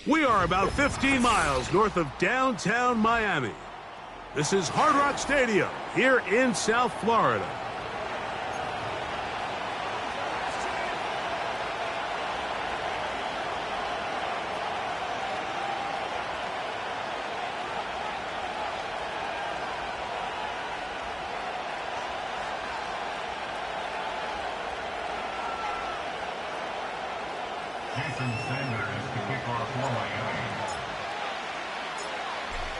We are about 15 miles north of downtown Miami. This is Hard Rock Stadium here in South Florida.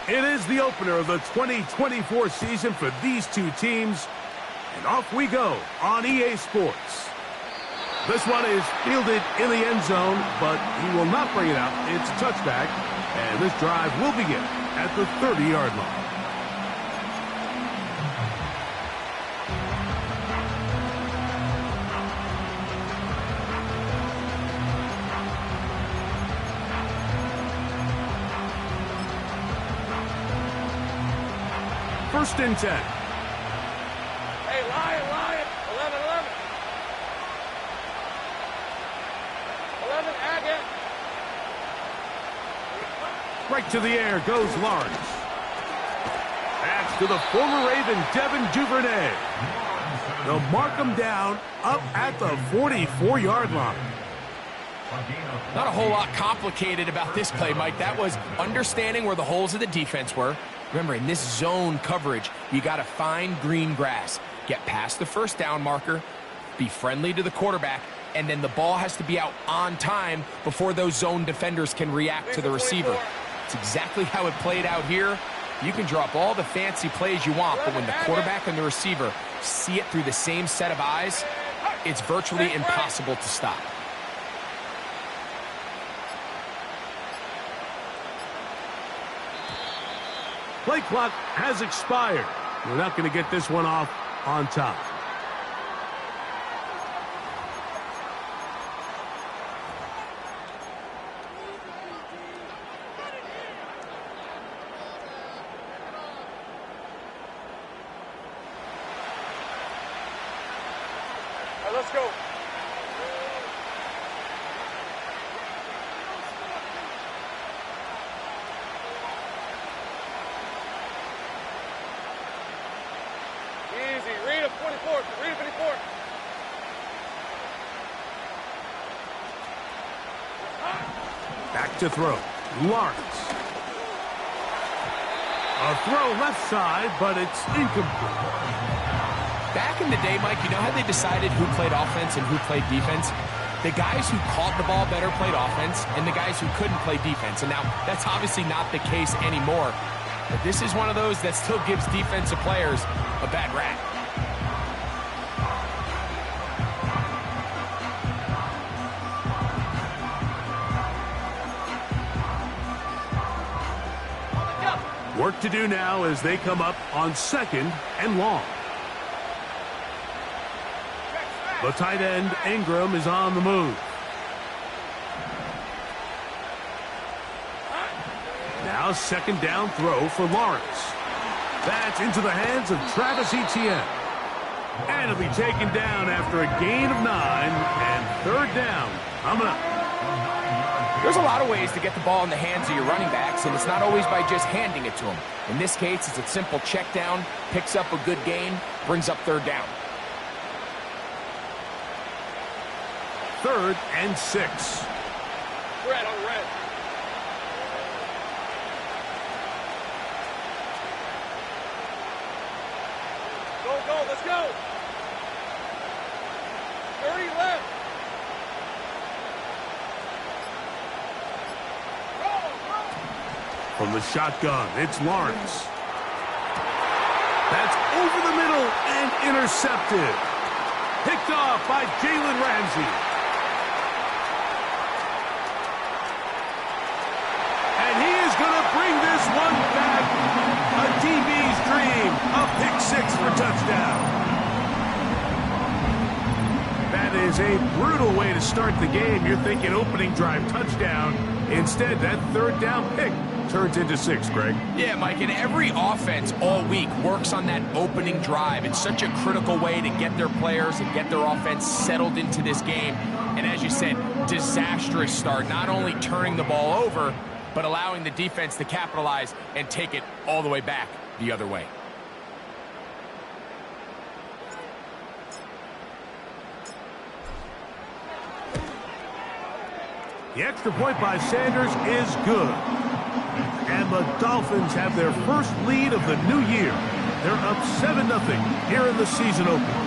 It is the opener of the 2024 season for these two teams. And off we go on EA Sports. This one is fielded in the end zone, but he will not bring it out. It's a touchback, and this drive will begin at the 30-yard line. First and 10. Hey, Lion. 11. 11, Agate. Right to the air goes Lawrence. Pass to the former Raven, Devin Duvernay. They'll mark him down up at the 44-yard line. Not a whole lot complicated about this play, Mike. That was understanding where the holes of the defense were. Remember, in this zone coverage, you got to find green grass. Get past the first down marker, be friendly to the quarterback, and then the ball has to be out on time before those zone defenders can react to the receiver. It's exactly how it played out here. You can drop all the fancy plays you want, but when the quarterback and the receiver see it through the same set of eyes, it's virtually impossible to stop. Play clock has expired. We're not going to get this one off on top. All right, let's go. Easy. Read him, 24. Read him, 54. Back to throw. Lawrence. A throw left side, but it's incomplete. Back in the day, Mike, you know how they decided who played offense and who played defense? The guys who caught the ball better played offense, and the guys who couldn't play defense. And now, that's obviously not the case anymore. But this is one of those that still gives defensive players a bad rap. Work to do now as they come up on 2nd and long. The tight end, Ingram, is on the move. Now 2nd down throw for Lawrence. That's into the hands of Travis Etienne. And it'll be taken down after a gain of 9 and 3rd down coming up. There's a lot of ways to get the ball in the hands of your running backs, and it's not always by just handing it to them. In this case, it's a simple check down, picks up a good gain, brings up 3rd down. 3rd and 6. Red on red. Go, let's go. 30 left. From the shotgun, it's Lawrence. That's over the middle and intercepted. Picked off by Jalen Ramsey. And he is going to bring this one back. A DB's dream. A pick 6 for touchdown. That is a brutal way to start the game. You're thinking opening drive touchdown. Instead, that third down pick turns into 6, Greg. Yeah, Mike, and every offense all week works on that opening drive. It's such a critical way to get their players and get their offense settled into this game. And as you said, disastrous start, not only turning the ball over, but allowing the defense to capitalize and take it all the way back the other way. The extra point by Sanders is good. And the Dolphins have their first lead of the new year. They're up 7-0 here in the season opener.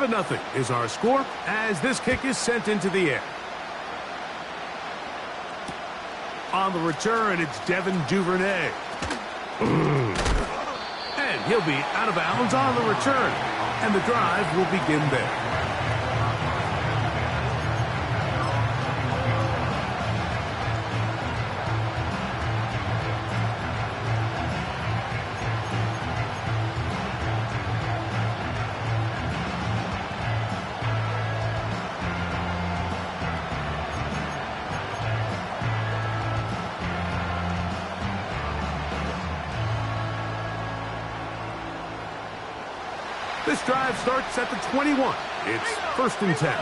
Nothing is our score as this kick is sent into the air. On the return, it's Devin Duvernay. And he'll be out of bounds on the return. And the drive will begin there. This drive starts at the 21. It's 1st and 10.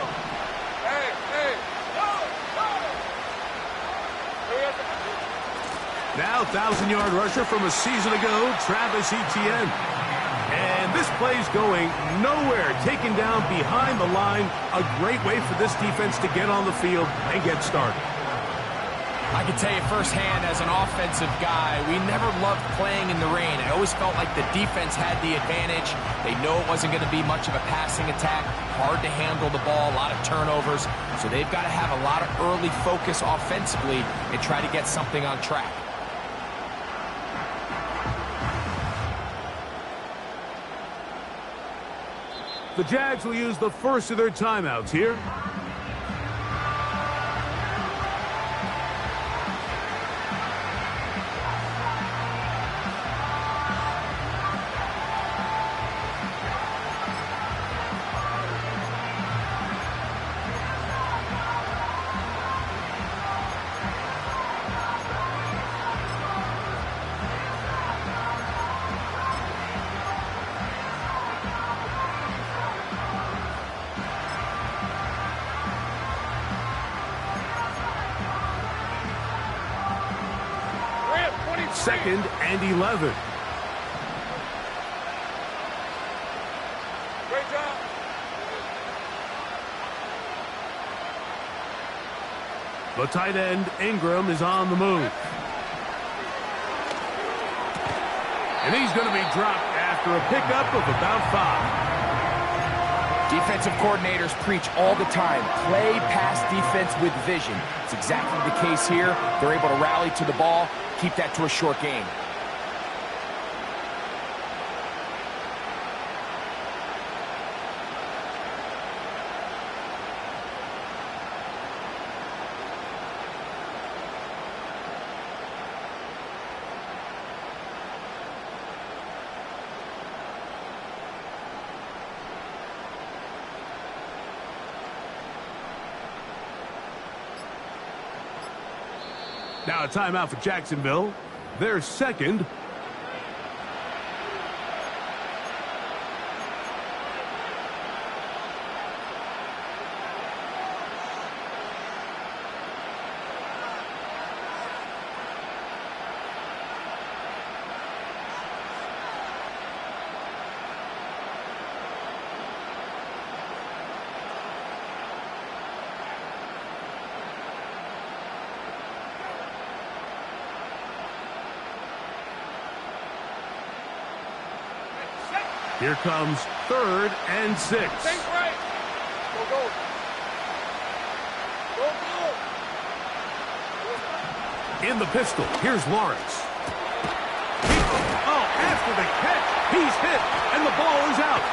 Now 1,000-yard rusher from a season ago, Travis Etienne. And this play's going nowhere, taken down behind the line. A great way for this defense to get on the field and get started. I can tell you firsthand as an offensive guy, we never loved playing in the rain. I always felt like the defense had the advantage. They know it wasn't going to be much of a passing attack, hard to handle the ball, a lot of turnovers. So they've got to have a lot of early focus offensively and try to get something on track. The Jags will use the first of their timeouts here. Second and 11. Great job. The tight end, Ingram, is on the move. And he's going to be dropped after a pickup of about 5. Defensive coordinators preach all the time, play pass defense with vision. It's exactly the case here. They're able to rally to the ball, keep that to a short game. Now a timeout for Jacksonville. Their second. Here comes 3rd and 6. Think right. Go. In the pistol, here's Lawrence. after the catch. He's hit, and the ball is out.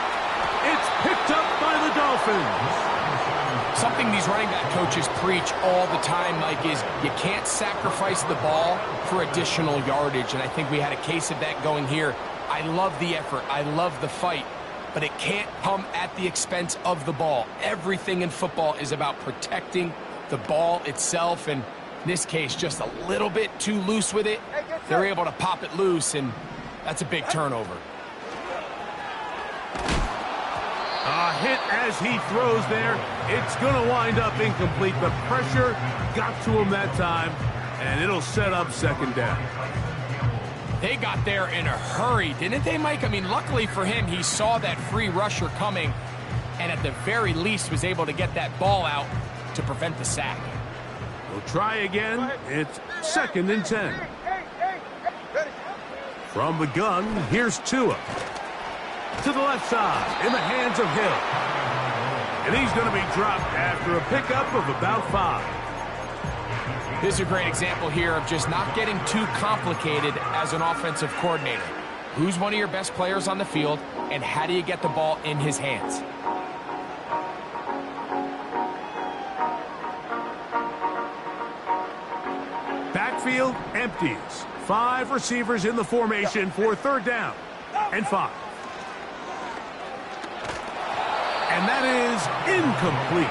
It's picked up by the Dolphins. Something these running back coaches preach all the time, Mike, is you can't sacrifice the ball for additional yardage, and I think we had a case of that going here. I love the effort. I love the fight, but it can't come at the expense of the ball. Everything in football is about protecting the ball itself, and in this case, just a little bit too loose with it. They're able to pop it loose, and that's a big turnover. A hit as he throws there. It's going to wind up incomplete. The pressure got to him that time, and it'll set up second down. They got there in a hurry, didn't they, Mike? I mean, luckily for him, he saw that free rusher coming, and at the very least was able to get that ball out to prevent the sack. We'll try again. It's 2nd and 10. From the gun, here's Tua. To the left side, in the hands of Hill. And he's going to be dropped after a pickup of about 5. This is a great example here of just not getting too complicated as an offensive coordinator. Who's one of your best players on the field, and how do you get the ball in his hands? Backfield empties. 5 receivers in the formation for 3rd down and 5. And that is incomplete.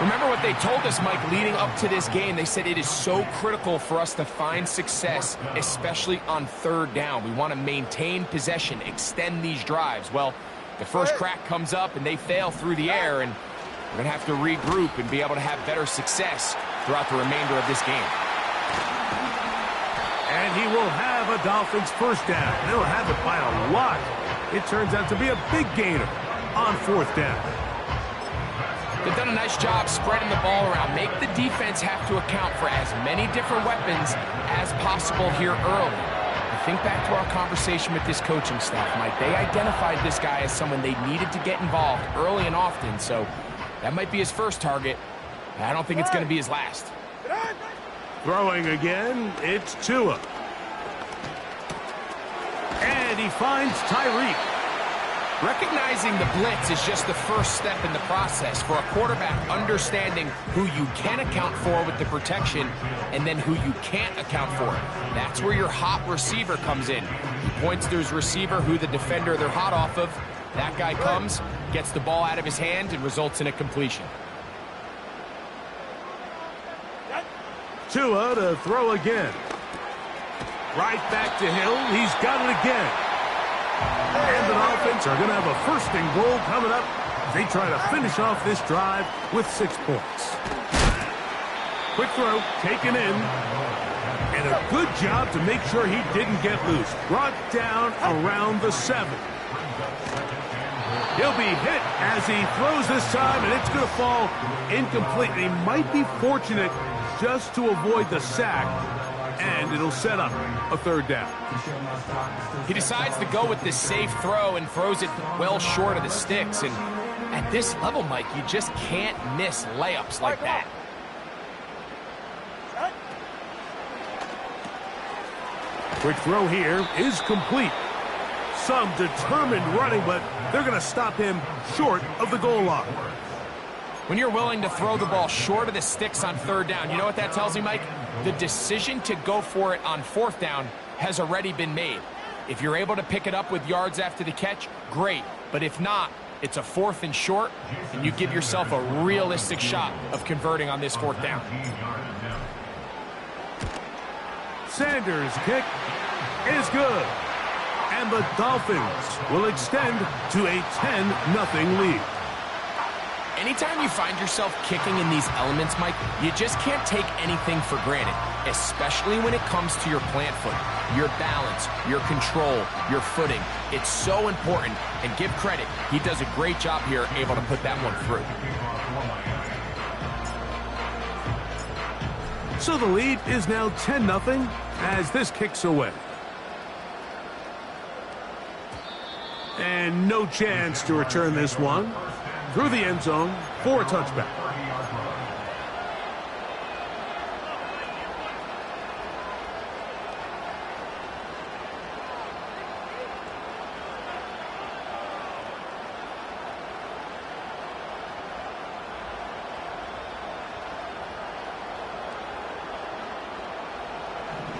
Remember what they told us, Mike, leading up to this game. They said it is so critical for us to find success, especially on 3rd down. We want to maintain possession, extend these drives. Well, the first crack comes up, and they fail through the air, and we're going to have to regroup and be able to have better success throughout the remainder of this game. And he will have a Dolphins first down. They'll have it by a lot. It turns out to be a big gainer on 4th down. They've done a nice job spreading the ball around. Make the defense have to account for as many different weapons as possible here early. I think back to our conversation with this coaching staff, Mike. They identified this guy as someone they needed to get involved early and often, so that might be his first target. I don't think it's going to be his last. Throwing again, it's Tua. And he finds Tyreek. Recognizing the blitz is just the first step in the process for a quarterback, understanding who you can account for with the protection and then who you can't account for. That's where your hot receiver comes in. He points to his receiver, who the defender they're hot off of. That guy comes, gets the ball out of his hand, and results in a completion. Tua to throw again. Right back to Hill. He's got it again. And the Dolphins are going to have a 1st and goal coming up. They try to finish off this drive with 6 points. Quick throw, taken in. And a good job to make sure he didn't get loose. Brought down around the 7. He'll be hit as he throws this time, and it's going to fall incomplete. He might be fortunate just to avoid the sack, and it'll set up a 3rd down. He decides to go with this safe throw and throws it well short of the sticks. And at this level, Mike, you just can't miss layups like that. Quick throw here is complete. Some determined running, but they're going to stop him short of the goal line. When you're willing to throw the ball short of the sticks on 3rd down, you know what that tells me, Mike? The decision to go for it on 4th down has already been made. If you're able to pick it up with yards after the catch, great. But if not, it's a 4th and short, and you give yourself a realistic shot of converting on this 4th down. Sanders' kick is good. And the Dolphins will extend to a 10-0 lead. Anytime you find yourself kicking in these elements, Mike, you just can't take anything for granted, especially when it comes to your plant foot, your balance, your control, your footing. It's so important, and give credit. He does a great job here, able to put that one through. So the lead is now 10-0 as this kicks away. And no chance to return this one through the end zone for a touchback.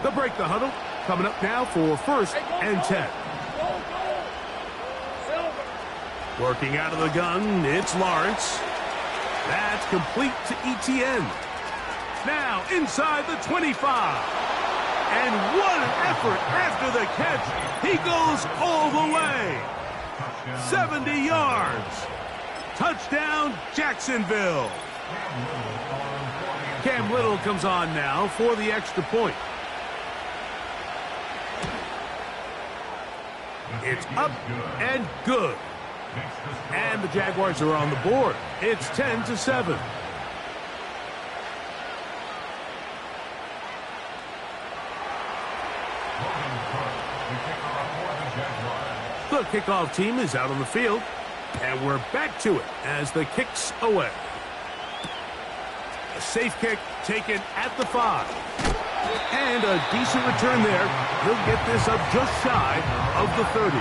They'll break the huddle. Coming up now for 1st and 10. Working out of the gun, it's Lawrence. That's complete to ETN. Now inside the 25. And what an effort after the catch. He goes all the way. 70 yards. Touchdown, Jacksonville. Cam Little comes on now for the extra point. It's up and good. And the Jaguars are on the board. It's 10-7. The kickoff team is out on the field. And we're back to it as the kick's away. A safe kick taken at the 5. And a decent return there. He'll get this up just shy of the 30.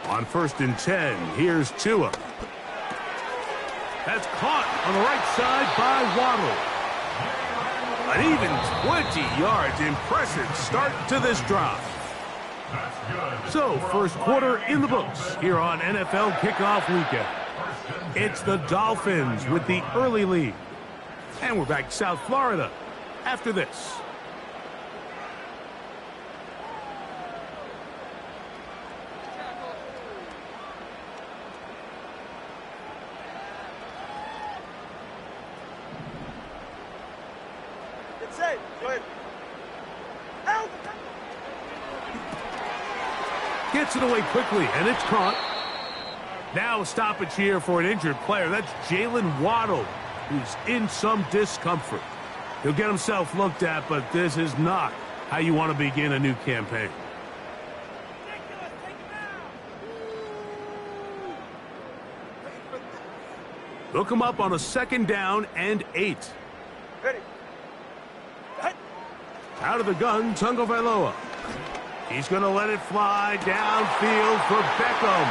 On 1st and 10, here's Tua. That's caught on the right side by Waddle. An even 20 yards. Impressive start to this drive. So, first quarter in the books here on NFL Kickoff Weekend. It's the Dolphins with the early lead. And we're back to South Florida after this. Gets it away quickly, and it's caught. Now a stoppage here for an injured player. That's Jalen Waddle, who's in some discomfort. He'll get himself looked at, but this is not how you want to begin a new campaign. They'll come up on a 2nd down and 8. Ready. Out of the gun, Tagovailoa. He's going to let it fly downfield for Beckham.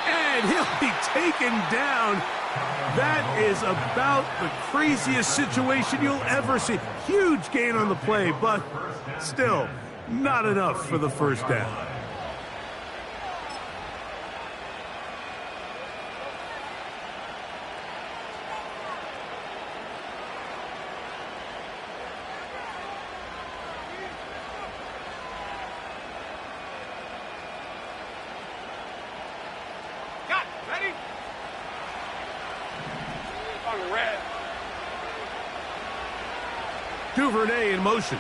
And he'll be taken down. That is about the craziest situation you'll ever see. Huge gain on the play, but still not enough for the 1st down. Duvernay in motion.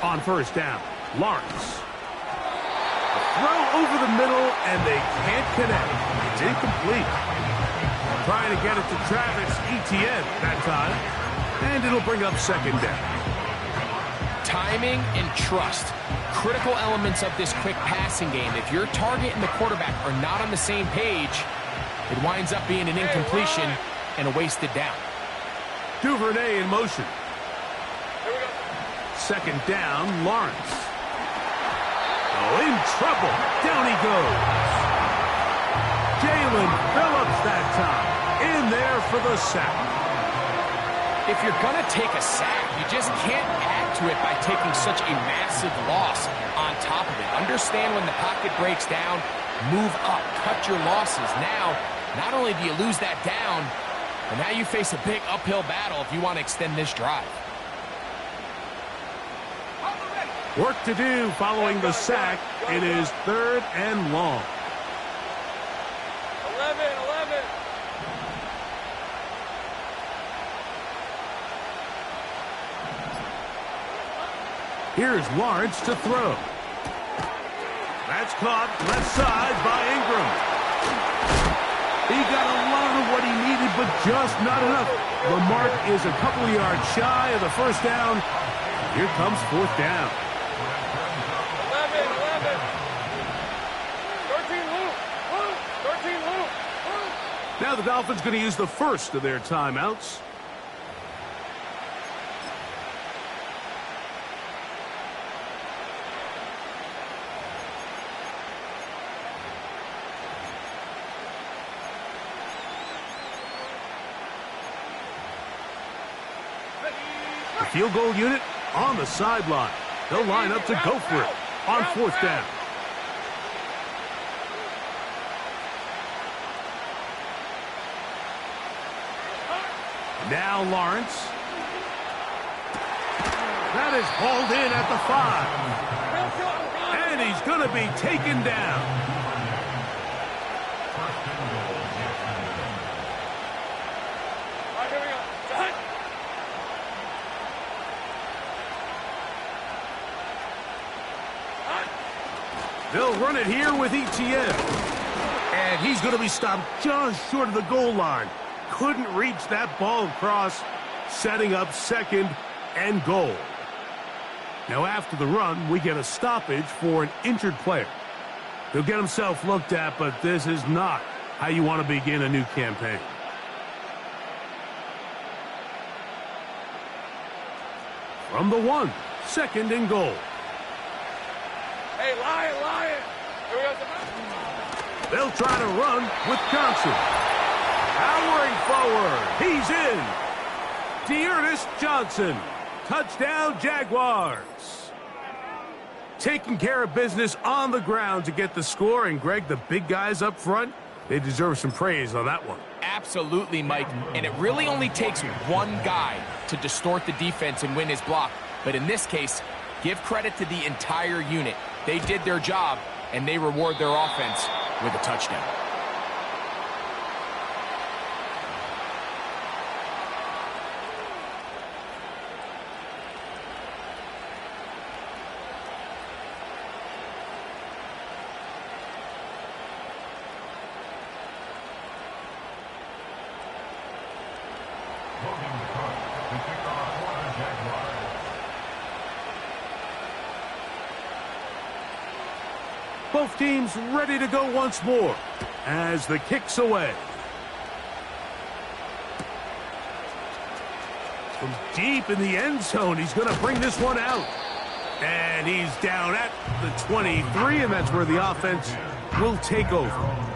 On 1st down, Lawrence. A throw over the middle, and they can't connect. It's incomplete. Trying to get it to Travis Etienne that time, and it'll bring up 2nd down. Timing and trust, critical elements of this quick passing game. If your target and the quarterback are not on the same page, it winds up being an incompletion and a wasted down. Duvernay in motion. 2nd down, Lawrence. Oh, in trouble. Down he goes. Jalen Phillips that time. In there for the sack. If you're going to take a sack, you just can't add to it by taking such a massive loss on top of it. Understand when the pocket breaks down, move up, cut your losses. Now, not only do you lose that down, but now you face a big uphill battle if you want to extend this drive. Work to do following the sack. It is 3rd and long. 11. Here's Lawrence to throw. That's caught left side by Ingram. He got a lot of what he needed, but just not enough. The mark is a couple of yards shy of the first down. Here comes fourth down. 11. 13 loop. 13 loop. Now the Dolphins going to use the first of their timeouts. The field goal unit on the sideline. They'll line up to go for it on fourth down. Now Lawrence. That is hauled in at the 5. And he's going to be taken down. Here we go. Done. They'll run it here with ETN. And he's going to be stopped just short of the goal line. Couldn't reach that ball across, setting up second and goal. Now after the run, we get a stoppage for an injured player. He'll get himself looked at, but this is not how you want to begin a new campaign. From the 1, second and goal. Hey, Lion. Here we go. They'll try to run with Johnson. Powering forward. He's in. D'Ernest Johnson. Touchdown, Jaguars. Taking care of business on the ground to get the score. And, Greg, the big guys up front, they deserve some praise on that one. Absolutely, Mike. And it really only takes one guy to distort the defense and win his block. But in this case, give credit to the entire unit. They did their job, and they reward their offense with a touchdown. Both teams ready to go once more as the kick's away. From deep in the end zone, he's going to bring this one out. And he's down at the 23, and that's where the offense will take over.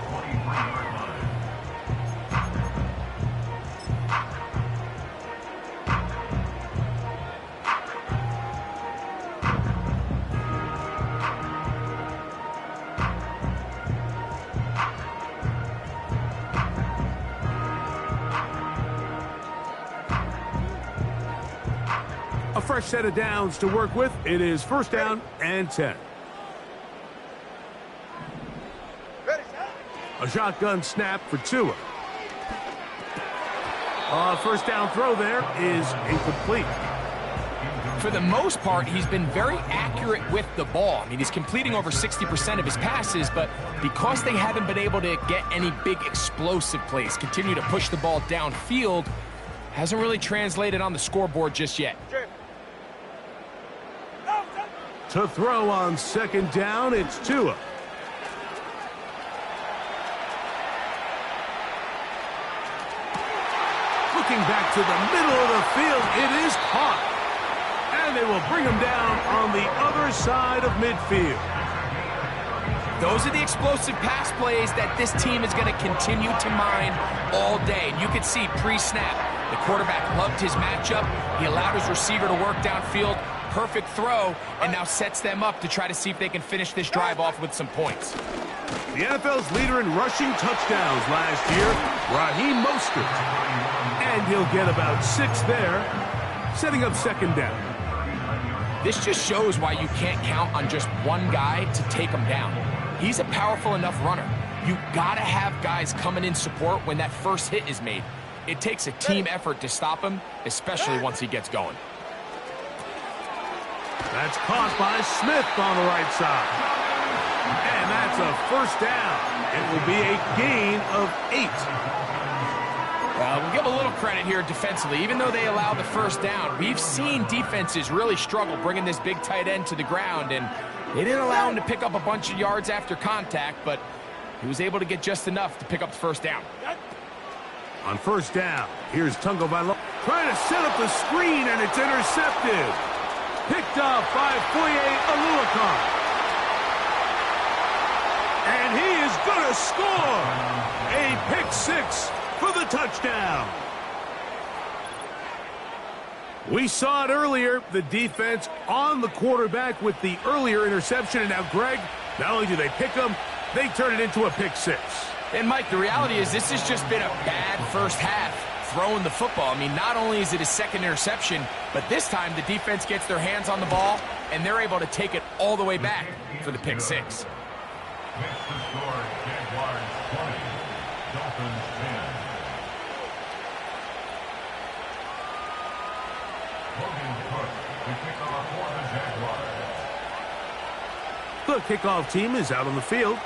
A fresh set of downs to work with. It is first down and 10. A shotgun snap for Tua. First down throw there is incomplete. For the most part, he's been very accurate with the ball. I mean, he's completing over 60% of his passes, but because they haven't been able to get any big explosive plays, continue to push the ball downfield, hasn't really translated on the scoreboard just yet. To throw on second down, it's Tua. Looking back to the middle of the field, it is caught. And they will bring him down on the other side of midfield. Those are the explosive pass plays that this team is going to continue to mine all day. And you can see pre-snap, the quarterback loved his matchup. He allowed his receiver to work downfield. Perfect throw, and now sets them up to try to see if they can finish this drive off with some points. The NFL's leader in rushing touchdowns last year, Raheem Mostert. And he'll get about 6 there, setting up second down. This just shows why you can't count on just one guy to take him down. He's a powerful enough runner. You gotta have guys coming in support when that first hit is made. It takes a team effort to stop him, especially once he gets going. That's caught by Smith on the right side. And that's It's a first down. It will be a gain of 8. We'll give a little credit here defensively. Even though they allow the first down, we've seen defenses really struggle bringing this big tight end to the ground, and they didn't allow him to pick up a bunch of yards after contact, but he was able to get just enough to pick up the first down. On first down, here's Tagovailoa trying to set up the screen, and it's intercepted. Picked off by Foye Oluokun. And he is going to score a pick 6 for the touchdown. We saw it earlier, the defense on the quarterback with the earlier interception, and now Greg, not only do they pick him, they turn it into a pick 6. And Mike, the reality is this has just been a bad first half throwing the football. I mean, not only is it his second interception, but this time the defense gets their hands on the ball, and they're able to take it all the way back for the pick 6. The kickoff team is out on the field,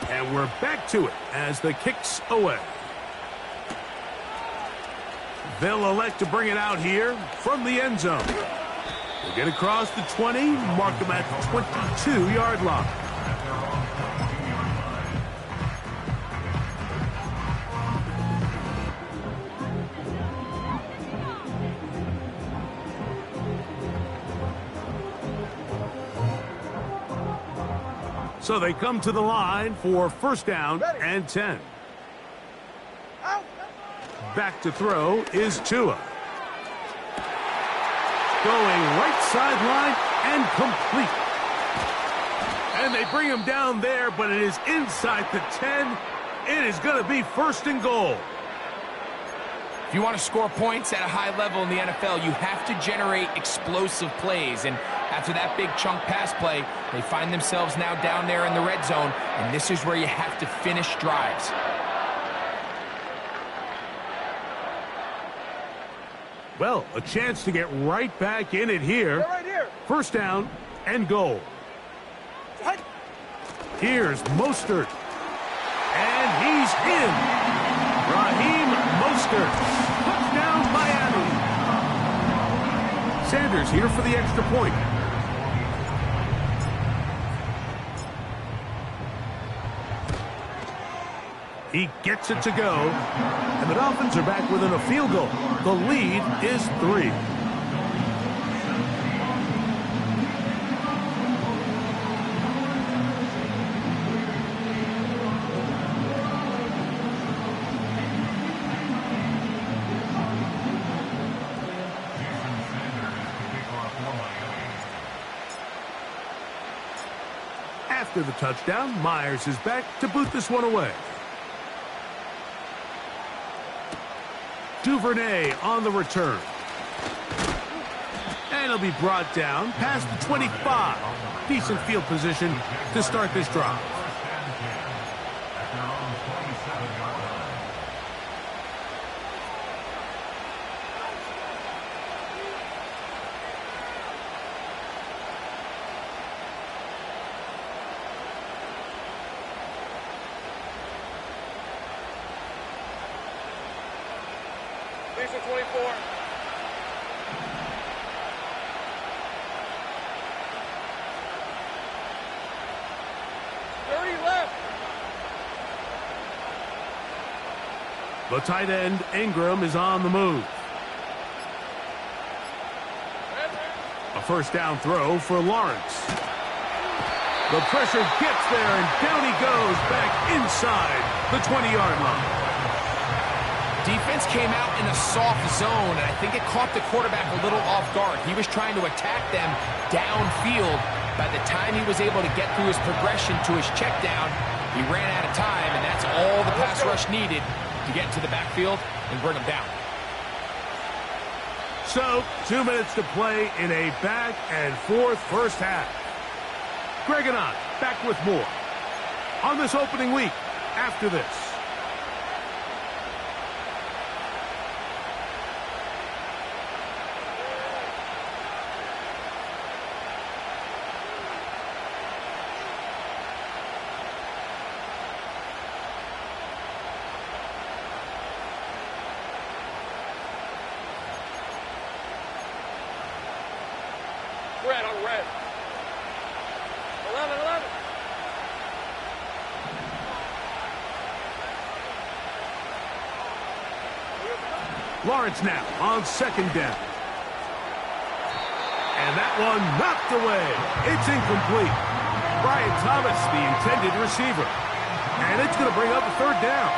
and we're back to it as the kick's away. They'll elect to bring it out here from the end zone. We'll get across the 20, mark them at the 22-yard line. So they come to the line for first down and 10. Back to throw is Tua. Going right sideline and complete. And they bring him down there, but it is inside the 10. It is going to be first and goal. If you want to score points at a high level in the NFL, you have to generate explosive plays. And after that big chunk pass play, they find themselves now down there in the red zone, and this is where you have to finish drives. Well, a chance to get right back in it here. First down and goal. Here's Mostert. And he's in. Raheem Mostert. Touchdown, Miami. Sanders here for the extra point. He gets it to go. And the Dolphins are back within a field goal. The lead is 3. After the touchdown, Myers is back to boot this one away. Duvernay on the return. And he'll be brought down past the 25. Decent field position to start this drive. Lisa 24. The tight end, Ingram, is on the move. A first down throw for Lawrence. The pressure gets there, and down he goes back inside the 20-yard line. Defense came out in a soft zone, and I think it caught the quarterback a little off guard. He was trying to attack them downfield. By the time he was able to get through his progression to his check down, he ran out of time, and that's all the pass rush needed to get into the backfield and bring him down. So, 2 minutes to play in a back-and-forth first half. Greg and I back with more on this opening week after this. red, on red. 11, 11. Lawrence now on second down. And that one knocked away. It's incomplete. Brian Thomas, the intended receiver. And it's going to bring up a third down.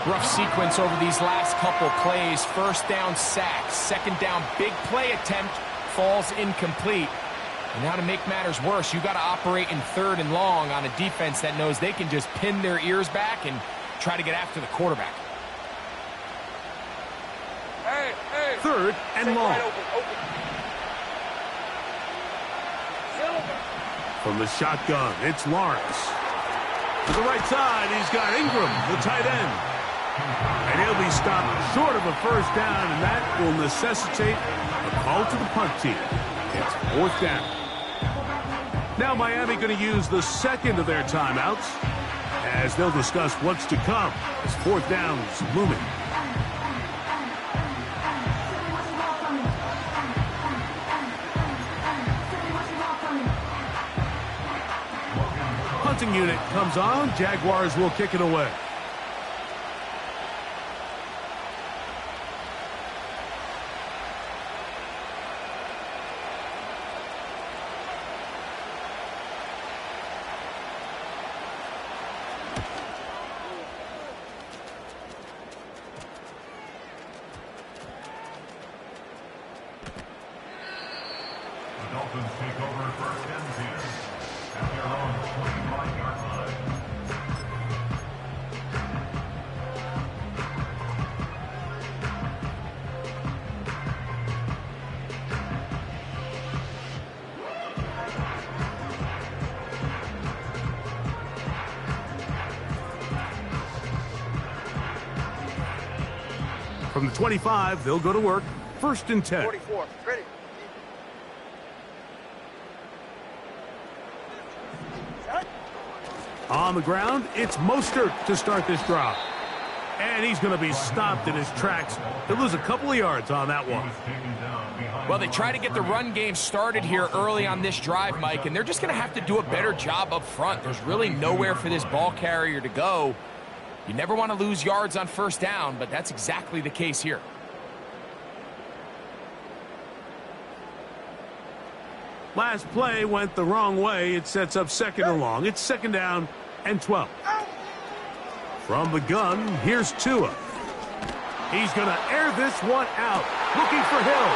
Rough sequence over these last couple plays. First down, sack. Second down, big play attempt, falls incomplete. And now to make matters worse, you got to operate in third and long on a defense that knows they can just pin their ears back and try to get after the quarterback. Hey, hey. Third and long. Right, open, open. From the shotgun, it's Lawrence. To the right side, he's got Ingram, the tight end. And he'll be stopped short of a first down, and that will necessitate a call to the punt team. It's fourth down. Now Miami going to use the second of their timeouts as they'll discuss what's to come as fourth down is looming. Punting unit comes on. Jaguars will kick it away. The Dolphins take over first and 10 at their own 25-yard line. From the 25, they'll go to work. First and 10. 44, ready. On the ground, it's Mostert to start this drive. And he's going to be stopped in his tracks. He'll lose a couple of yards on that one. Well, they try to get the run game started here early on this drive, Mike, and they're just going to have to do a better job up front. There's really nowhere for this ball carrier to go. You never want to lose yards on first down, but that's exactly the case here. Last play went the wrong way. It sets up second and long. It's second down and 12. From the gun, here's Tua. He's going to air this one out. Looking for Hill.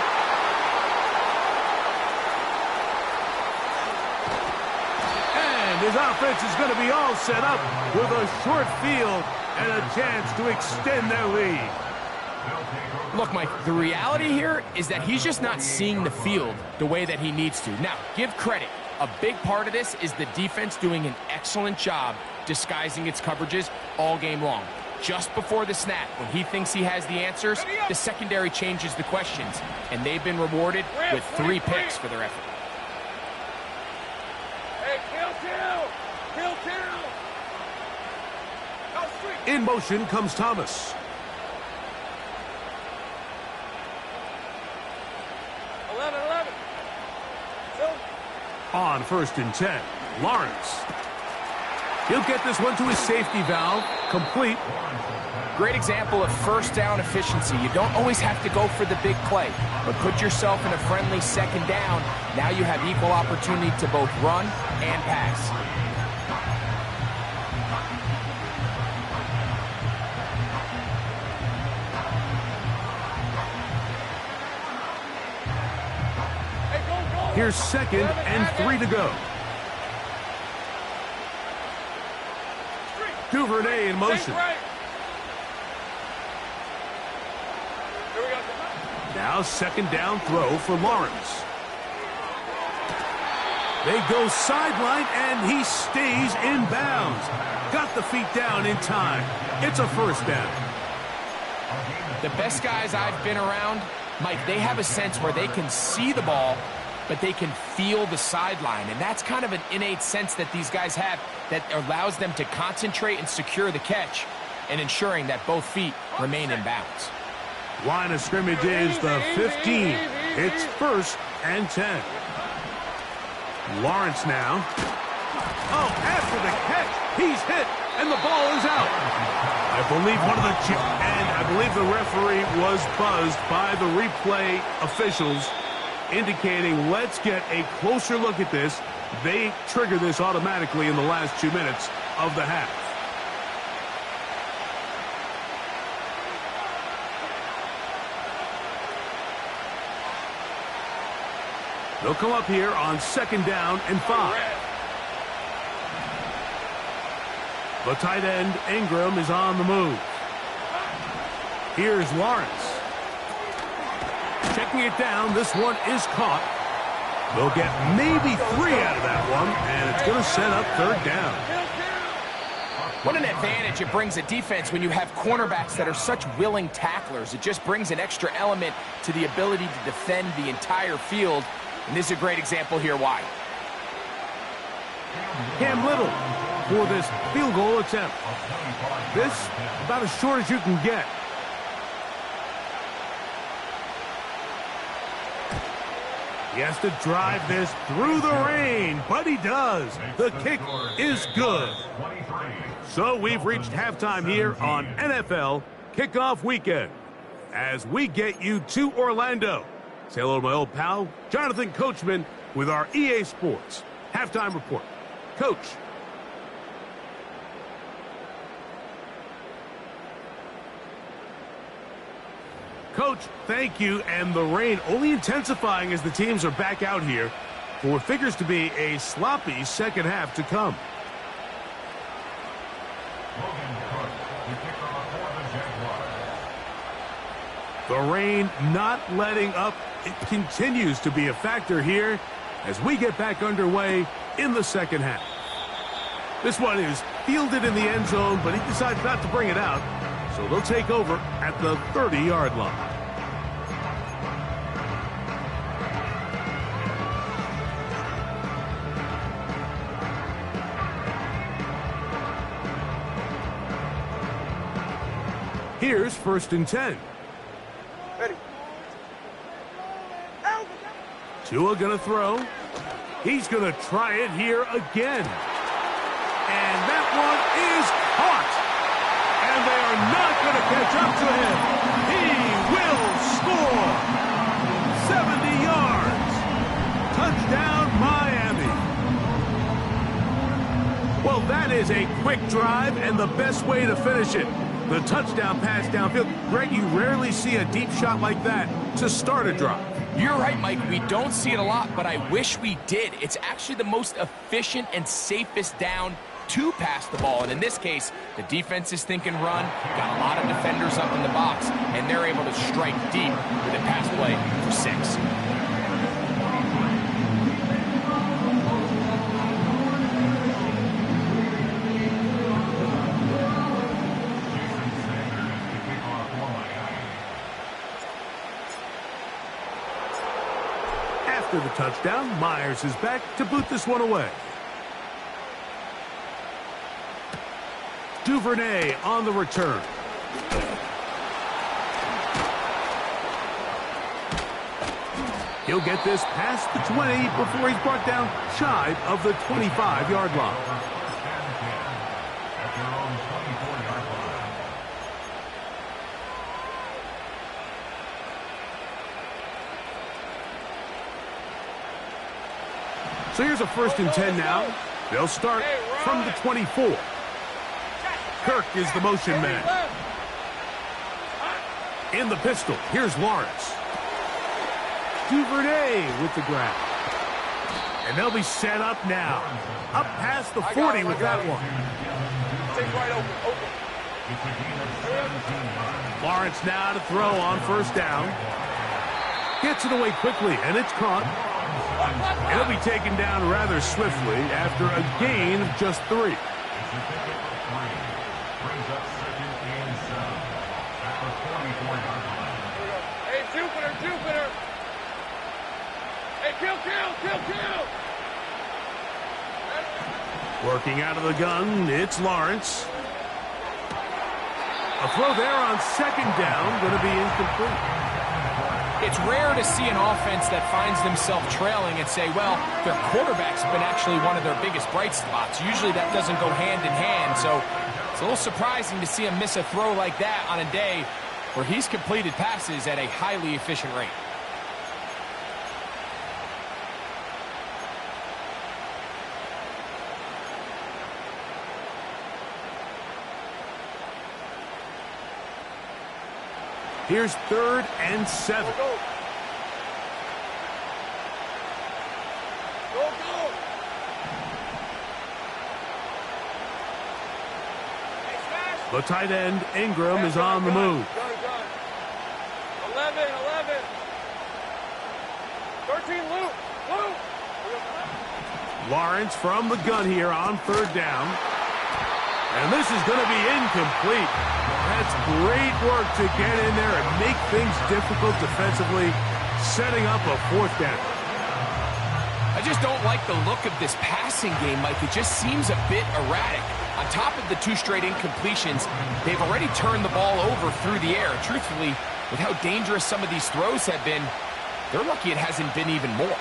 And his offense is going to be all set up with a short field and a chance to extend their lead. Look, Mike, the reality here is that he's just not seeing the field the way that he needs to. Now, give credit. A big part of this is the defense doing an excellent job disguising its coverages all game long. Just before the snap, when he thinks he has the answers, the secondary changes the questions, and they've been rewarded with 3 picks for their effort. Hey, kill. In motion comes Thomas. 11. On first and 10, Lawrence. He'll get this one to his safety valve, complete. Great example of first down efficiency. You don't always have to go for the big play, but put yourself in a friendly second down. Now you have equal opportunity to both run and pass. Here's second and 3 to go. Duvernay in motion. Now second down throw for Lawrence. They go sideline and he stays in bounds. Got the feet down in time. It's a first down. The best guys I've been around, Mike, they have a sense where they can see the ball, but they can feel the sideline. And that's kind of an innate sense that these guys have that allows them to concentrate and secure the catch and ensuring that both feet remain in bounds. Line of scrimmage is the 15. It's 1st and 10. Lawrence now. Oh, after the catch, he's hit, and the ball is out. I believe the referee was buzzed by the replay officials, indicating let's get a closer look at this. They trigger this automatically in the last 2 minutes of the half. They'll come up here on 2nd down and 5. The tight end, Ingram, is on the move. Here's Lawrence. Checking it down. This one is caught. They'll get maybe 3 out of that one, and it's going to set up 3rd down. What an advantage it brings a defense when you have cornerbacks that are such willing tacklers. It just brings an extra element to the ability to defend the entire field. And this is a great example here why. Cam Little for this field goal attempt. This about as short as you can get. He has to drive this through the rain, but he does. The kick is good. So we've reached halftime here on NFL Kickoff Weekend as we get you to Orlando. Say hello to my old pal, Jonathan Coachman, with our EA Sports Halftime Report. Coach. Coach, thank you. And the rain only intensifying as the teams are back out here for what figures to be a sloppy second half to come. The rain not letting up. It continues to be a factor here as we get back underway in the second half. This one is fielded in the end zone, but he decides not to bring it out. So they'll take over at the 30-yard line. Here's 1st and 10. Ready. Tua gonna throw. He's gonna try it here again. And that one is caught. And they are not going to catch up to him. He will score. 70 yards. Touchdown, Miami. Well, that is a quick drive and the best way to finish it. The touchdown pass downfield. Greg, you rarely see a deep shot like that to start a drive. You're right, Mike. We don't see it a lot, but I wish we did. It's actually the most efficient and safest down to pass the ball. And in this case, the defense is thinking run, got a lot of defenders up in the box, and they're able to strike deep with a pass play for 6. After the touchdown, Myers is back to boot this one away. Duvernay on the return. He'll get this past the 20 before he's brought down shy of the 25-yard line. So here's a 1st and 10 now. They'll start from the 24. Kirk is the motion man. In the pistol, here's Lawrence. Duvernay with the grab. And they'll be set up now. Up past the 40 with that one. Take right open. Lawrence now to throw on 1st down. Gets it away quickly, and it's caught. It'll be taken down rather swiftly after a gain of just 3. Hey, Jupiter. Hey, kill. Working out of the gun, it's Lawrence. A throw there on 2nd down, going to be incomplete. It's rare to see an offense that finds themselves trailing and say, well, their quarterback's been actually one of their biggest bright spots. Usually that doesn't go hand in hand, so it's a little surprising to see him miss a throw like that on a day where he's completed passes at a highly efficient rate. Here's 3rd and 7. Go, go. Go, go. Hey, smash. The tight end, Ingram, is on the move. Gun. 11. 13, Luke. Lawrence from the gun here on 3rd down. And this is going to be incomplete. That's great work to get in there and make things difficult defensively, setting up a 4th down. I just don't like the look of this passing game, Mike. It just seems a bit erratic. On top of the 2 straight incompletions, they've already turned the ball over through the air. Truthfully, with how dangerous some of these throws have been, they're lucky it hasn't been even more.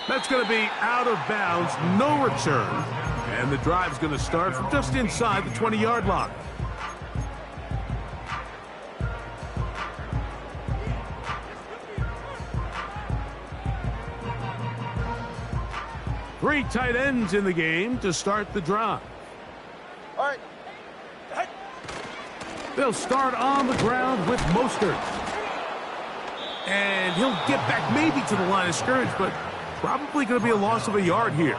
That's going to be out of bounds, no return. And the drive's going to start from just inside the 20-yard line. Three tight ends in the game to start the drive. All right. They'll start on the ground with Mostert. And he'll get back maybe to the line of scrimmage, but probably going to be a loss of a yard here.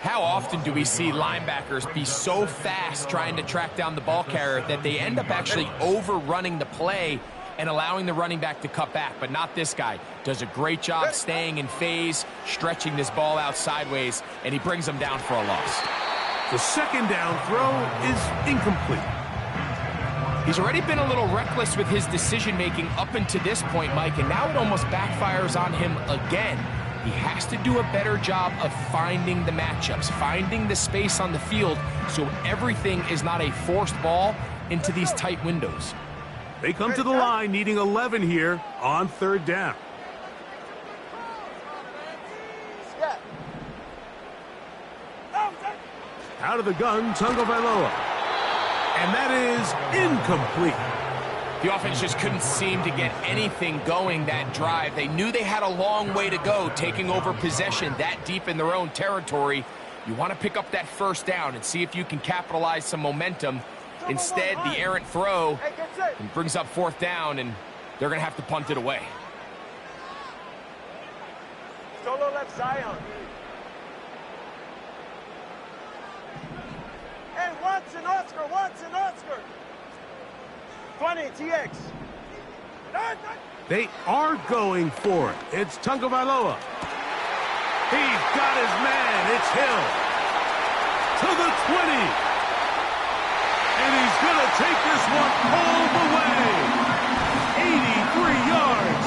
How often do we see linebackers be so fast trying to track down the ball carrier that they end up actually overrunning the play and allowing the running back to cut back? But not this guy. Does a great job staying in phase, stretching this ball out sideways, and he brings them down for a loss. The 2nd down throw is incomplete. He's already been a little reckless with his decision-making up until this point, Mike, and now it almost backfires on him again. He has to do a better job of finding the matchups, finding the space on the field so everything is not a forced ball into these tight windows. They come to the line needing 11 here on 3rd down. Out of the gun, Tagovailoa. And that is incomplete. The offense just couldn't seem to get anything going that drive. They knew they had a long way to go, taking over possession that deep in their own territory. You want to pick up that 1st down and see if you can capitalize some momentum. Instead, the errant throw brings up 4th down, and they're going to have to punt it away. Solo left Zion. And Watson, Oscar. 20, TX. They are going for it. It's Tagovailoa. He's got his man. It's Hill. To the 20. And he's going to take this one all the way. 83 yards.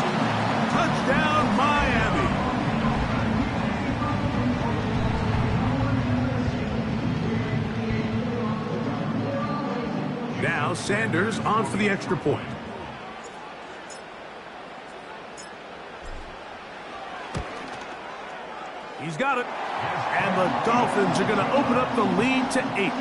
Touchdown, Miami. Now Sanders on for the extra point. He's got it. And the Dolphins are going to open up the lead to 8.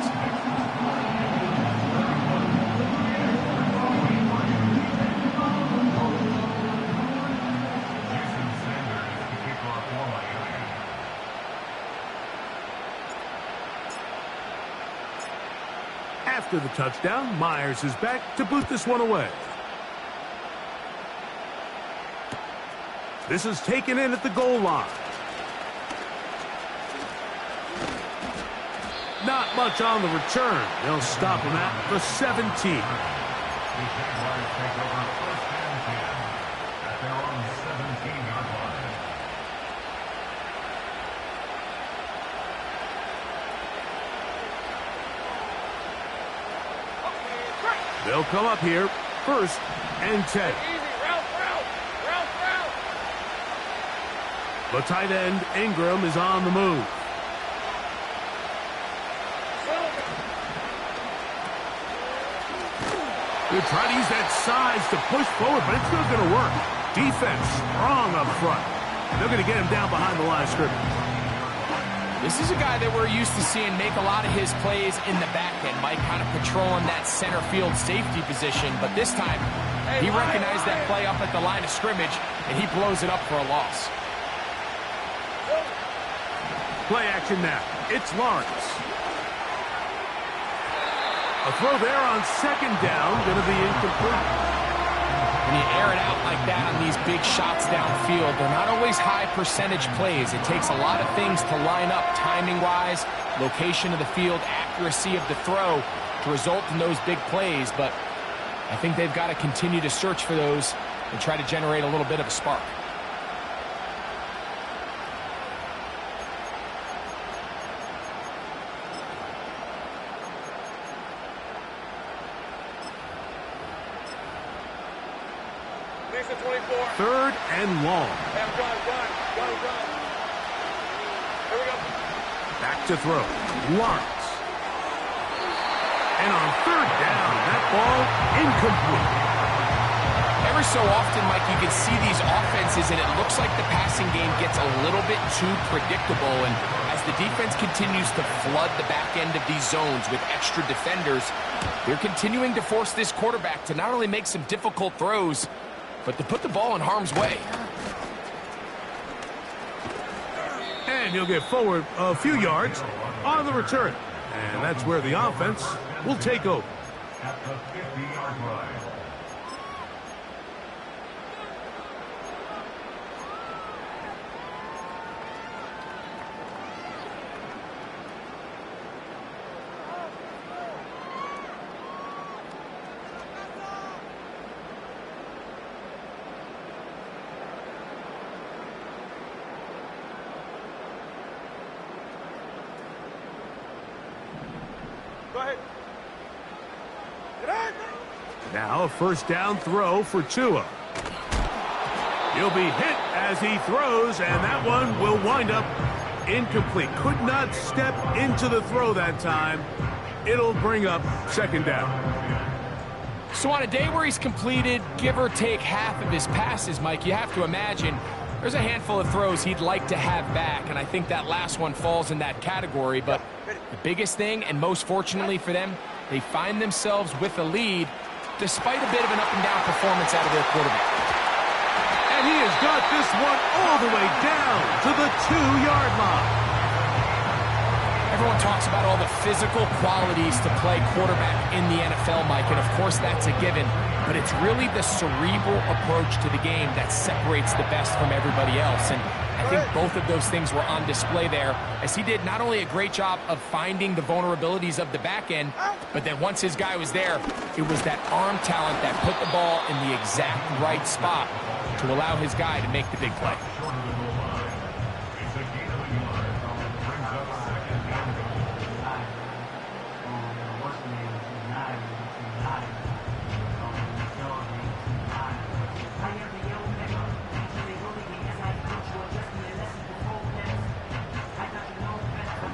After the touchdown, Myers is back to boot this one away. This is taken in at the goal line. Not much on the return. They'll stop him at the 17. They'll come up here, 1st and 10. Easy, route. The tight end, Ingram, is on the move. They're trying to use that size to push forward, but it's not going to work. Defense strong up front. They're going to get him down behind the line of scrimmage. This is a guy that we're used to seeing make a lot of his plays in the back end. Mike kind of patrolling that center field safety position, but this time he recognized that play up at the line of scrimmage, and he blows it up for a loss. Play action now. It's Lawrence. A throw there on second down, going to be incomplete. When you air it out like that on these big shots downfield, they're not always high percentage plays. It takes a lot of things to line up timing-wise, location of the field, accuracy of the throw to result in those big plays. But I think they've got to continue to search for those and try to generate a little bit of a spark. Third and long. Run. Here we go. Back to throw. Lawrence. And on third down, that ball incomplete. Every so often, Mike, you can see these offenses, and it looks like the passing game gets a little bit too predictable. And as the defense continues to flood the back end of these zones with extra defenders, they're continuing to force this quarterback to not only make some difficult throws, but to put the ball in harm's way. And he'll get forward a few yards on the return. And that's where the offense will take over. At the 50-yard line. Go ahead. Now a first down throw for Tua. He'll be hit as he throws, and that one will wind up incomplete. Could not step into the throw that time. It'll bring up second down. So on a day where he's completed, give or take half of his passes, Mike, you have to imagine there's a handful of throws he'd like to have back, and I think that last one falls in that category. But the biggest thing, and most fortunately for them, they find themselves with a lead despite a bit of an up-and-down performance out of their quarterback. And he has got this one all the way down to the 2-yard line. Everyone talks about all the physical qualities to play quarterback in the NFL, Mike, and of course that's a given. But it's really the cerebral approach to the game that separates the best from everybody else. And I think both of those things were on display there, as he did not only a great job of finding the vulnerabilities of the back end, but then once his guy was there, it was that arm talent that put the ball in the exact right spot to allow his guy to make the big play.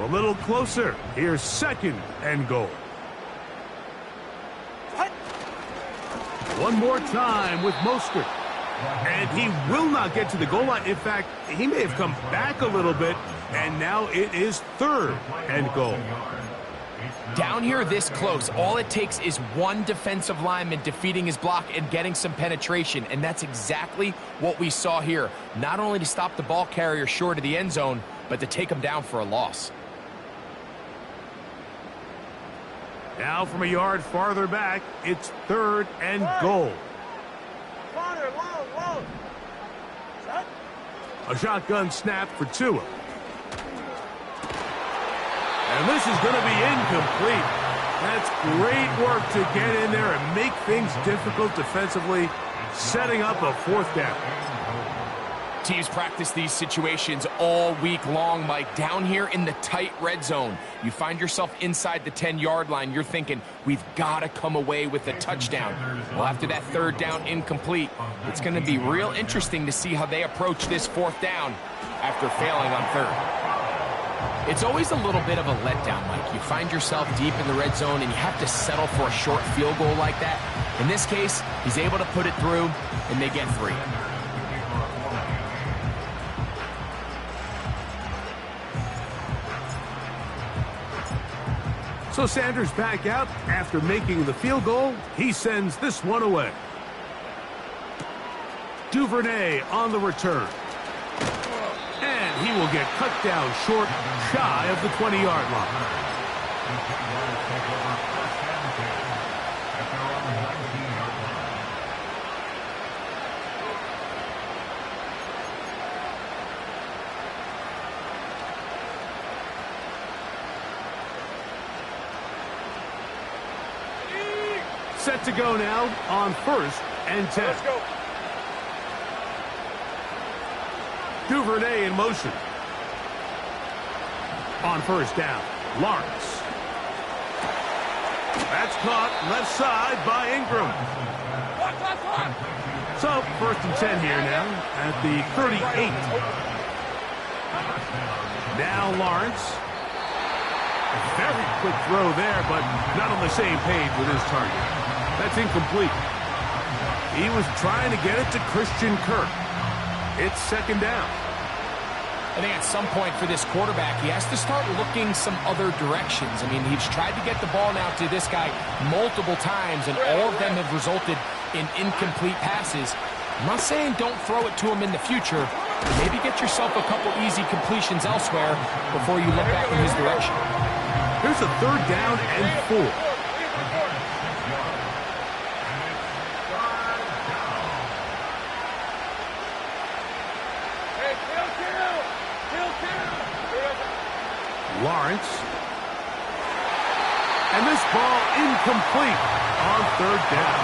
A little closer. Here's second and goal. One more time with Mostert. And he will not get to the goal line. In fact, he may have come back a little bit, and now it is third and goal. Down here this close, all it takes is one defensive lineman defeating his block and getting some penetration, and that's exactly what we saw here. Not only to stop the ball carrier short of the end zone, but to take him down for a loss. Now from a yard farther back, it's third and goal. A shotgun snap for Tua. And this is going to be incomplete. That's great work to get in there and make things difficult defensively, setting up a fourth down. Teams practice these situations all week long, Mike. Down here in the tight red zone, you find yourself inside the 10-yard line. You're thinking, we've got to come away with a touchdown. Well, after that third down incomplete, it's going to be real interesting to see how they approach this fourth down. after failing on third. It's always a little bit of a letdown, Mike. You find yourself deep in the red zone and you have to settle for a short field goal like that. In this case, he's able to put it through, and they get 3. So Sanders back out after making the field goal. He sends this one away. Duvernay on the return. And he will get cut down short, shy of the 20-yard line. Set to go now on 1st and 10. Let's go. Duvernay in motion. On 1st down, Lawrence. That's caught left side by Ingram. So 1st and 10 here now at the 38. Now Lawrence. A very quick throw there, but not on the same page with his target. That's incomplete. He was trying to get it to Christian Kirk. It's 2nd down. I think at some point for this quarterback, he has to start looking some other directions. I mean, he's tried to get the ball now to this guy multiple times, and all of them have resulted in incomplete passes. I'm not saying don't throw it to him in the future, but maybe get yourself a couple easy completions elsewhere before you look back in his direction. Here's a 3rd down and 4. Lawrence. And this ball incomplete on 3rd down.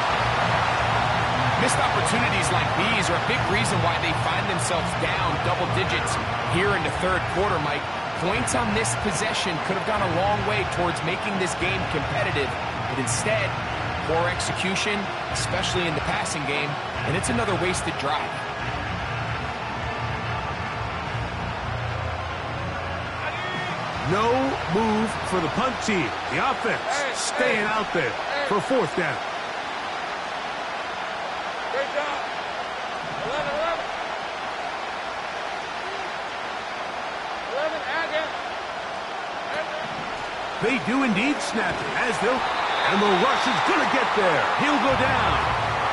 Missed opportunities like these are a big reason why they find themselves down double digits here in the 3rd quarter, Mike. Points on this possession could have gone a long way towards making this game competitive, but instead, poor execution, especially in the passing game, and it's another wasted drive. No move for the punt team. The offense staying out there for 4th down. Great job. 11. 11, again. They do indeed snap it as they'll, and the rush is going to get there. He'll go down.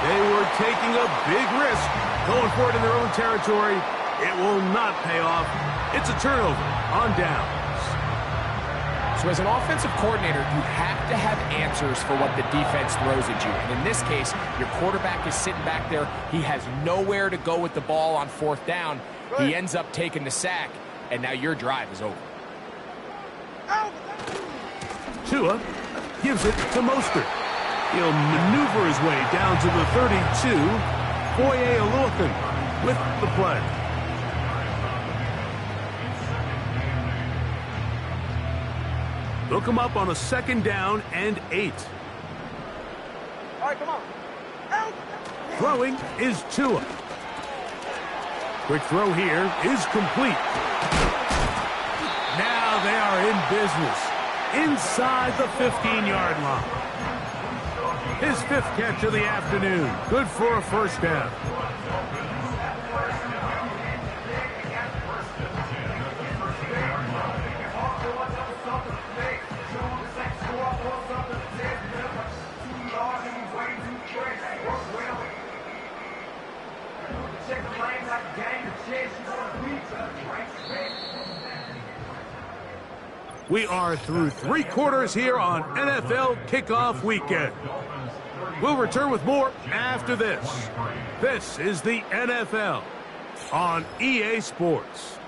They were taking a big risk going for it in their own territory. It will not pay off. It's a turnover on downs. So as an offensive coordinator, you have to have answers for what the defense throws at you. And in this case, your quarterback is sitting back there. He has nowhere to go with the ball on 4th down. He ends up taking the sack, and now your drive is over. Tua gives it to Mostert. He'll maneuver his way down to the 32. Foye Oluokun with the play. They'll come up on a 2nd down and 8. All right, come on. Throwing is Tua. Quick throw here is complete. Now they are in business inside the 15-yard line. His 5th catch of the afternoon. Good for a 1st down. We are through 3 quarters here on NFL Kickoff Weekend. We'll return with more after this. This is the NFL on EA Sports.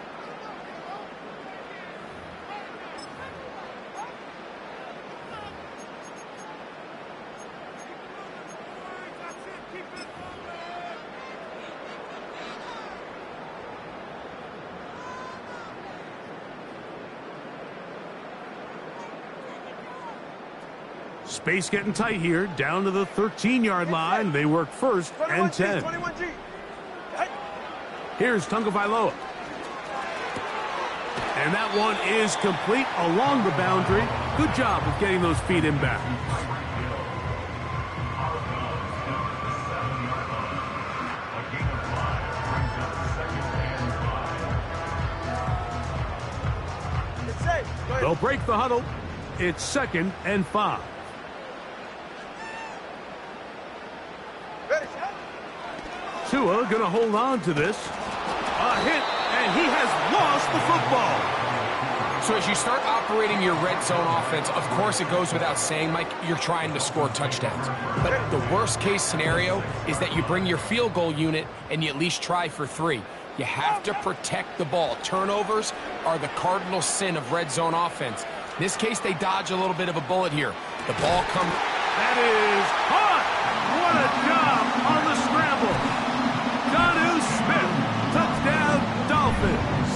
Space getting tight here, down to the 13-yard line. They work 1st and 10. 21G. Here's Tagovailoa. And that one is complete along the boundary. Good job of getting those feet in bounds. They'll break the huddle. It's 2nd and 5. Tua going to hold on to this. A hit, and he has lost the football. So as you start operating your red zone offense, of course it goes without saying, Mike, you're trying to score touchdowns. But the worst case scenario is that you bring your field goal unit and you at least try for 3. You have to protect the ball. Turnovers are the cardinal sin of red zone offense. In this case, they dodge a little bit of a bullet here. The ball comes... That is hot! What a job on the scramble. Jonnu Smith, touchdown Dolphins.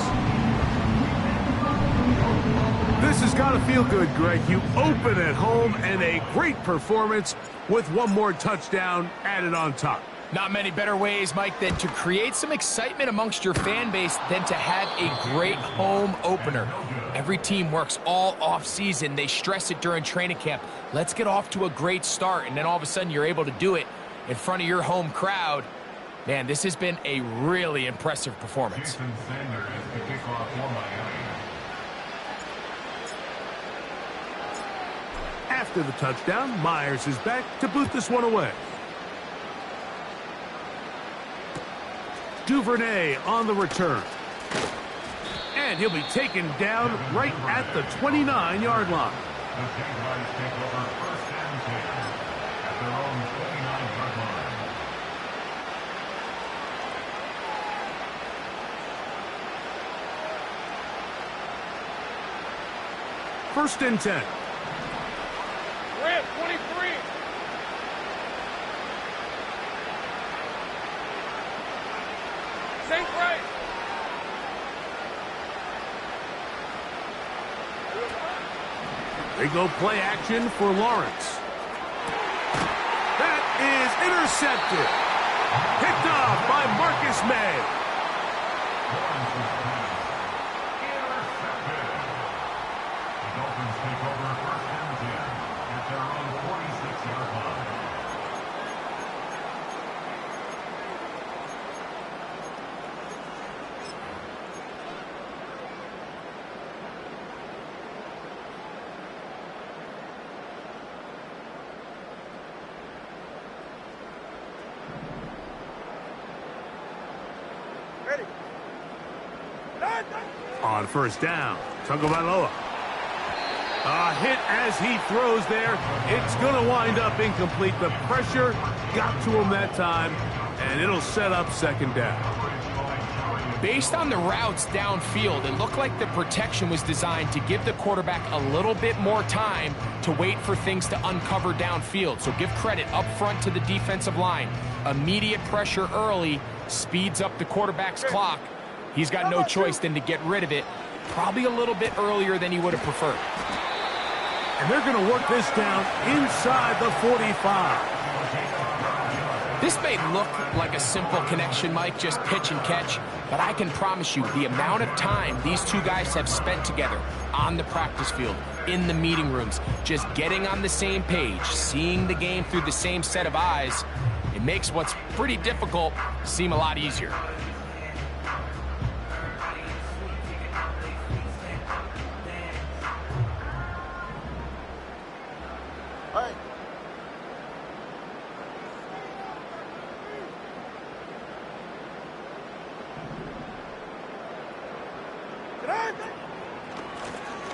This has got to feel good, Greg. You open at home and a great performance with one more touchdown added on top. Not many better ways, Mike, than to create some excitement amongst your fan base than to have a great home opener. Every team works all off-season. They stress it during training camp. Let's get off to a great start, and then all of a sudden you're able to do it in front of your home crowd. Man, this has been a really impressive performance. Jason Sanders is the kickoff for Miami. After the touchdown, Myers is back to boot this one away. Duvernay on the return. And he'll be taken down right at the 29-yard line. The Jaguars take over 1st and 10 at their own 29-yard line. 1st and 10. Grant, 23. St. Christ. They go play action for Lawrence. That is intercepted. Picked off by Marcus May. Intercepted. The Dolphins take over 1st and 10 at their own 46-yard line. On 1st down, Tagovailoa. A hit as he throws there. It's going to wind up incomplete. The pressure got to him that time, and it'll set up 2nd down. Based on the routes downfield, it looked like the protection was designed to give the quarterback a little bit more time to wait for things to uncover downfield. So give credit up front to the defensive line. Immediate pressure early speeds up the quarterback's clock. He's got no choice than to get rid of it, probably a little bit earlier than he would have preferred. And they're going to work this down inside the 45. This may look like a simple connection, Mike, just pitch and catch, but I can promise you the amount of time these two guys have spent together on the practice field, in the meeting rooms, just getting on the same page, seeing the game through the same set of eyes, it makes what's pretty difficult seem a lot easier.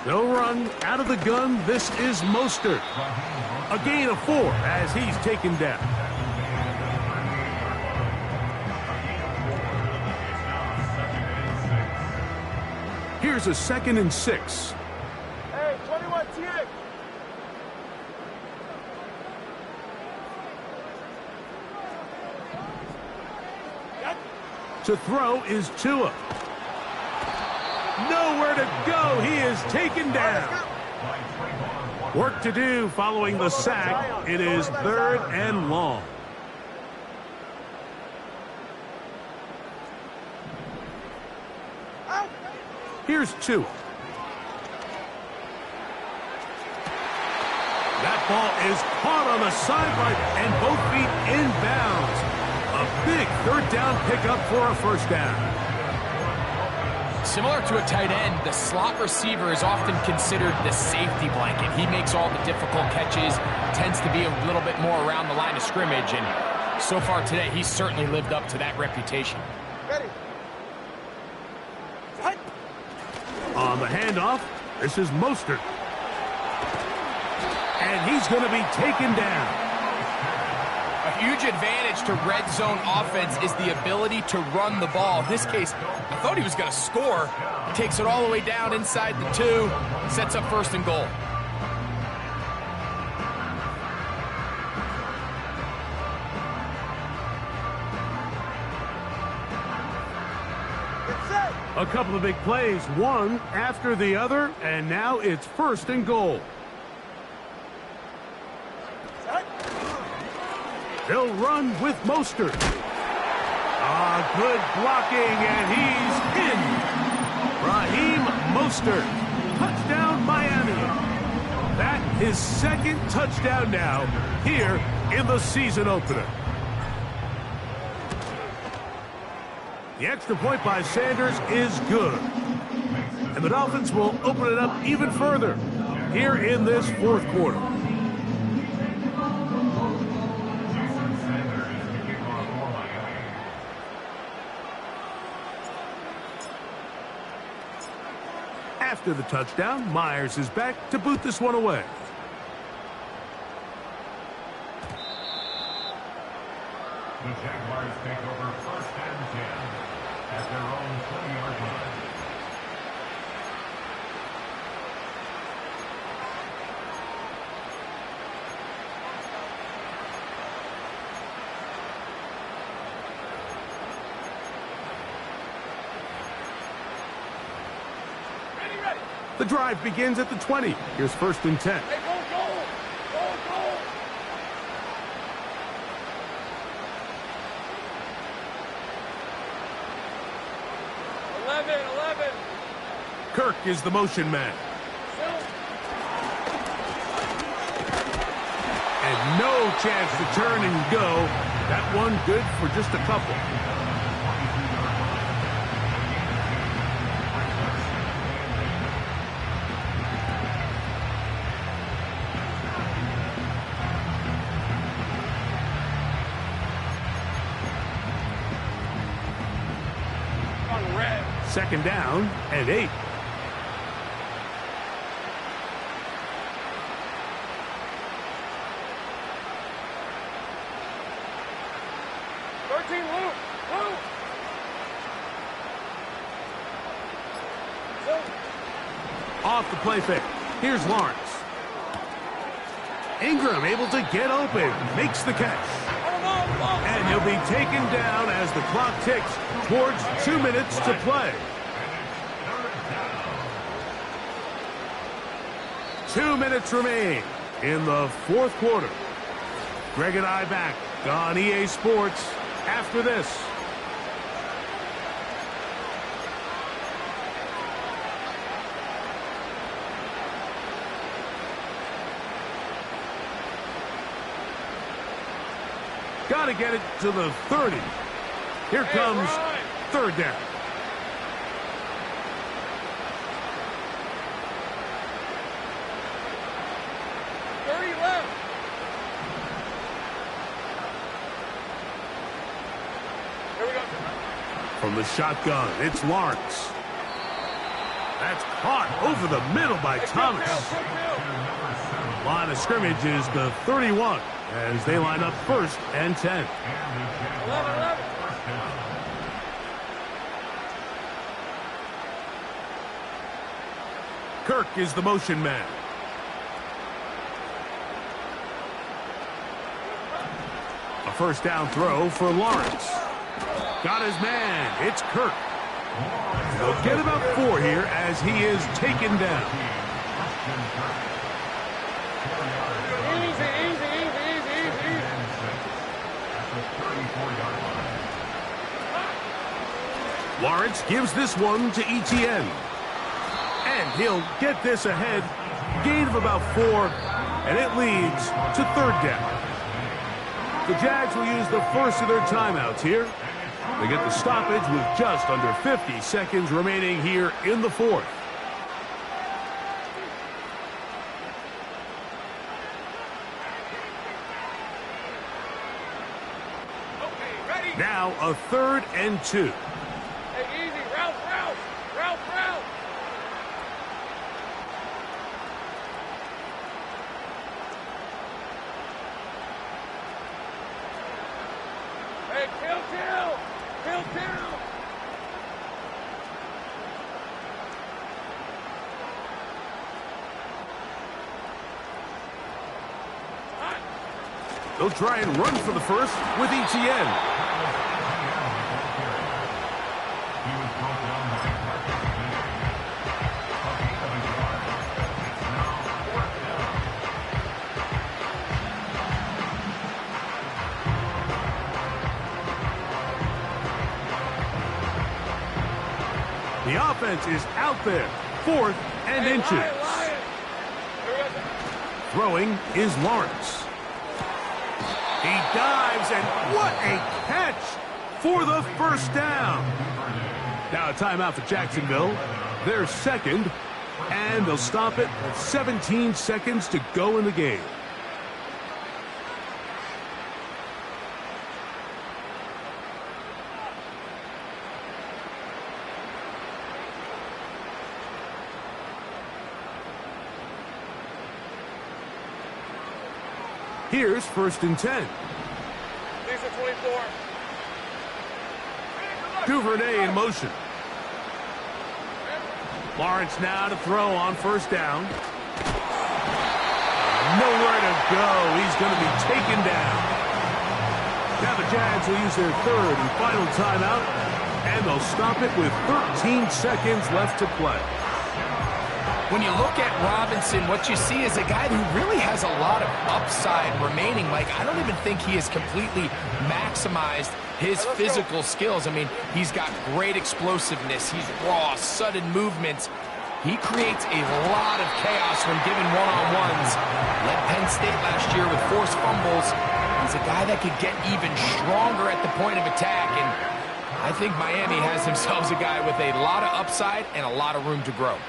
No run out of the gun. This is Mostert. A gain of 4 as he's taken down. Here's a 2nd and 6. Hey, 21 TA. To throw is Tua. Nowhere to go. He is taken down. Work to do following the sack. It is 3rd and long. Here's Tua. football is caught on the sideline and both feet inbounds. A big third down pickup for a first down. Similar to a tight end, the slot receiver is often considered the safety blanket. He makes all the difficult catches, tends to be a little bit more around the line of scrimmage, and so far today, he's certainly lived up to that reputation. Ready. Set. On the handoff, this is Mostert. And he's going to be taken down. A huge advantage to red zone offense is the ability to run the ball. In this case, I thought he was going to score. He takes it all the way down inside the 2, sets up first and goal. A couple of big plays, one after the other, and now it's first and goal. They'll run with Mostert. Good blocking, and he's in. Raheem Mostert. Touchdown, Miami. That his second touchdown now here in the season opener. The extra point by Sanders is good. And the Dolphins will open it up even further here in this fourth quarter. After the touchdown, Myers is back to boot this one away. The Jaguars take over first and 10 at their own 20-yard line. The drive begins at the 20. Here's first and 10. Hey, go, go. Go, go. Eleven. Kirk is the motion man. And no chance to turn and go. That one good for just a couple. Second down and 8. Off the play fake. Here's Lawrence. Ingram able to get open. Makes the catch. And he'll be taken down as the clock ticks towards 2 minutes to play. 2 minutes remain in the fourth quarter. Greg and I back on EA Sports after this. Got to get it to the 30. Here comes third down. From the shotgun, it's Lawrence. That's caught over the middle by Thomas. Line of scrimmage is the 31 as they line up first and 10. 11. Kirk is the motion man. A first down throw for Lawrence. Got his man. It's Kirk. They'll get about 4 here as he is taken down. Lawrence gives this one to Etienne. And he'll get this ahead. Gain of about 4. and it leads to third down. The Jags will use the first of their timeouts here. They get the stoppage with just under 50 seconds remaining here in the fourth. Now a 3rd and 2. Hey, easy. Route. Hey, kill. They'll try and run for the first with ETN. The offense is out there. 4th and inches. Throwing is Lawrence. He dives, and what a catch for the first down. Now a timeout for Jacksonville. Their second, and they'll stop it with 17 seconds to go in the game. Here's 1st and 10. Lisa 24. Duvernay in motion. Lawrence now to throw on 1st down. Nowhere to go. He's going to be taken down. Now the Jags will use their 3rd and final timeout, and they'll stop it with 13 seconds left to play. When you look at Robinson, what you see is a guy who really has a lot of upside remaining. Mike, I don't even think he has completely maximized his physical skills. I mean, he's got great explosiveness. He's raw, sudden movements. He creates a lot of chaos when given one-on-ones. Led Penn State last year with forced fumbles. He's a guy that could get even stronger at the point of attack. And I think Miami has themselves a guy with a lot of upside and a lot of room to grow.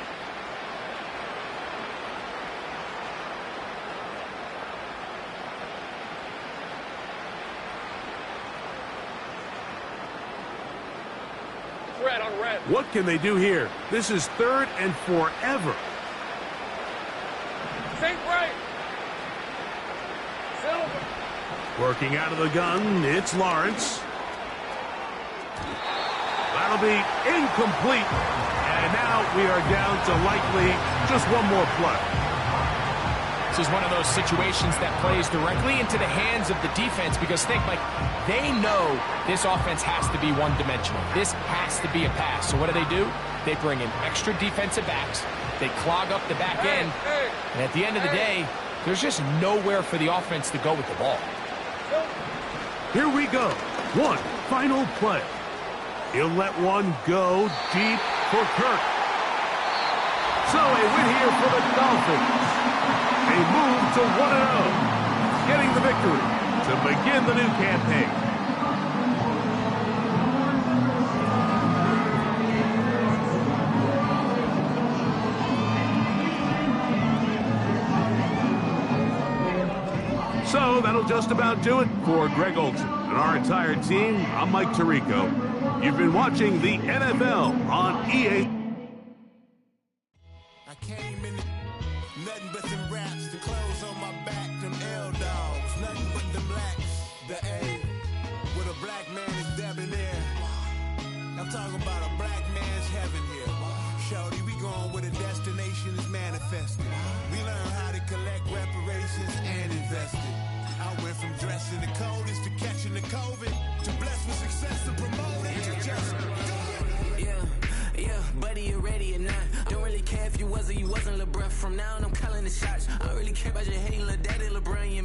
What can they do here? This is 3rd and forever. Sink right. Silver. Working out of the gun, it's Lawrence. That'll be incomplete. And now we are down to likely just one more play. This is one of those situations that plays directly into the hands of the defense because think, Mike, they know this offense has to be one-dimensional. This has to be a pass. So what do? They bring in extra defensive backs. They clog up the back end. And at the end of the day, there's just nowhere for the offense to go with the ball. Here we go. One final play. He'll let one go deep for Kirk. So a win here for the Dolphins. They move to 1-0, getting the victory to begin the new campaign. So that'll just about do it for Greg Olsen and our entire team. I'm Mike Tirico. You've been watching the NFL on EA. I came in nothing but them raps, the clothes on my back, them L-dogs, nothing but them blacks, the A, with a black man is debonair. I'm talking about a black man's heaven here. Shorty, we going where the destination is manifested. We learn how to collect reparations and invest it. I went from dressing the coldest to catching the COVID, to blessed with success to promote it, to just do it. Yeah, buddy, you ready or not? Don't really care if you was or you wasn't LeBron. From now on, I'm calling the shots. I don't really care about your hating little daddy LeBron.